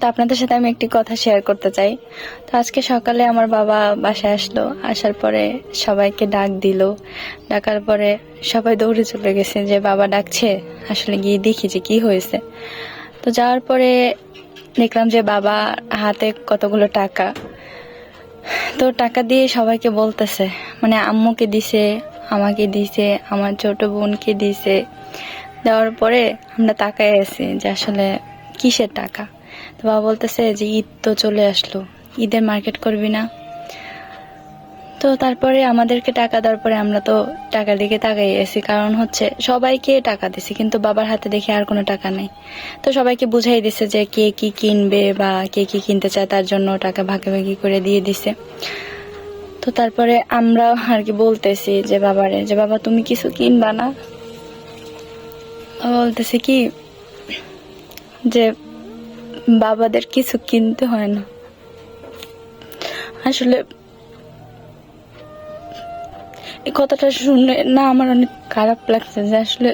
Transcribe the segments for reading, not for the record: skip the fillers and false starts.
তো আপনাদের সাথে আমি একটি কথা শেয়ার করতে চাই। তো আজকে সকালে আমার বাবা বাসায় আসলো, আসার পরে সবাইকে ডাক দিল। ডাকার পরে সবাই দৌড়ে চলে গেছে যে বাবা ডাকছে, আসলে গিয়ে দেখি যে কি হয়েছে। তো যাওয়ার পরে দেখলাম যে বাবা হাতে কতগুলো টাকা। তো টাকা দিয়ে সবাইকে বলতেছে, মানে আম্মুকে দিছে, আমাকে দিছে, আমার ছোট বোনকে দিছে। দেওয়ার পরে আমরা তাকায় আছি যে আসলে কিসের টাকা। তো বাবা বলতেছে যে ঈদ তো চলে আসলো, ঈদের মার্কেট করবি না? তো তারপরে আমাদেরকে টাকা দেওয়ার পরে আমরা তো টাকার দিকে তাকাই আছি, কারণ হচ্ছে সবাইকে টাকা দিছি কিন্তু বাবার হাতে দেখে আর কোনো টাকা নেই। তো সবাইকে বুঝাই দিছে যে কে কি কিনবে বা কে কি কিনতে চায় তার জন্য টাকা ভাগাভাগি করে দিয়ে দিছে। তো তারপরে আমরা আর কি বলতেছি যে বাবারে, যে বাবা তুমি কিছু কিনবা না? বলতেছে কি যে বাবাদের কিছু কিনতে হয় না। আসলে এই কথাটা শুনে না আমার অনেক খারাপ লাগছে যে আসলে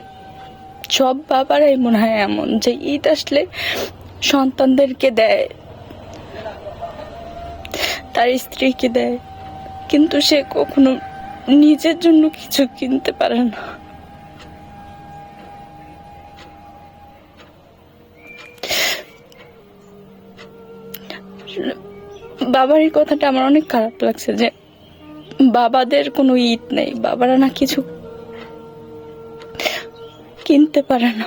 সব বাবারাই মনে হয় এমন যে ঈদ আসলে সন্তানদেরকে দেয়, তার স্ত্রীকে দেয়, কিন্তু সে কখনো নিজের জন্য কিছু কিনতে পারে না। বাবার এই কথাটা আমার অনেক খারাপ লাগছে যে বাবাদের কোনো ঈদ নেই, বাবারা না কিছু কিনতে পারে না।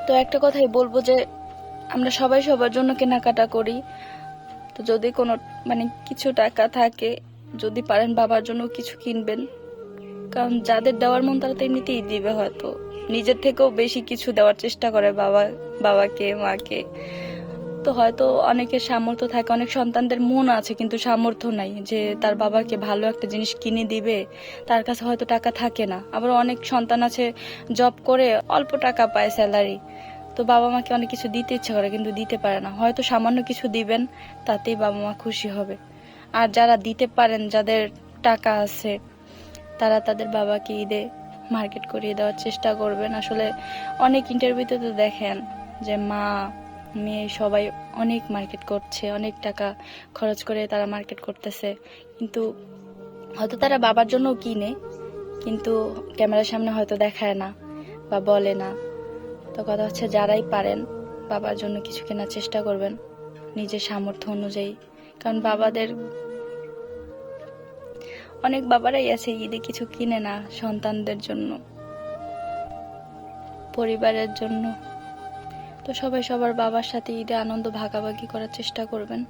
তো একটা কথাই বলবো যে আমরা সবাই সবার জন্য কেনাকাটা করি। তো যদি কোনো মানে কিছু টাকা থাকে, যদি পারেন বাবার জন্য কিছু কিনবেন, কারণ যাদের দেওয়ার মন তারা তো এমনিতেই দিবে, হয়তো নিজের থেকেও বেশি কিছু দেওয়ার চেষ্টা করে বাবাকে মাকে। তো হয়তো অনেকের সামর্থ্য থাকে, অনেক সন্তানদের মন আছে কিন্তু সামর্থ্য নাই যে তার বাবাকে ভালো একটা জিনিস কিনে দিবে, তার কাছে হয়তো টাকা থাকে না। আবার অনেক সন্তান আছে জব করে অল্প টাকা পায় স্যালারি, তো বাবা মাকে অনেক কিছু দিতে ইচ্ছে করে কিন্তু দিতে পারে না। হয়তো সামান্য কিছু দিবেন, তাতেই বাবা মা খুশি হবে। আর যারা দিতে পারেন, যাদের টাকা আছে, তারা তাদের বাবাকে ঈদে মার্কেট করিয়ে দেওয়ার চেষ্টা করবেন। আসলে অনেক ইন্টারভিউতে তো দেখেন যে মা মেয়ে সবাই অনেক মার্কেট করছে, অনেক টাকা খরচ করে তারা মার্কেট করতেছে, কিন্তু হয়তো তারা বাবার জন্যও কিনে, কিন্তু ক্যামেরার সামনে হয়তো দেখায় না বা বলে না। তো কথা হচ্ছে যারাই পারেন বাবার জন্য কিছু কেনার চেষ্টা করবেন নিজের সামর্থ্য অনুযায়ী, কারণ অনেক বাবারাই আছে ঈদে কিছু কিনে না সন্তানদের জন্য, পরিবারের জন্য। তো সবাই সবার বাবার সাথে ঈদে আনন্দ ভাগাভাগি করার চেষ্টা করবেন।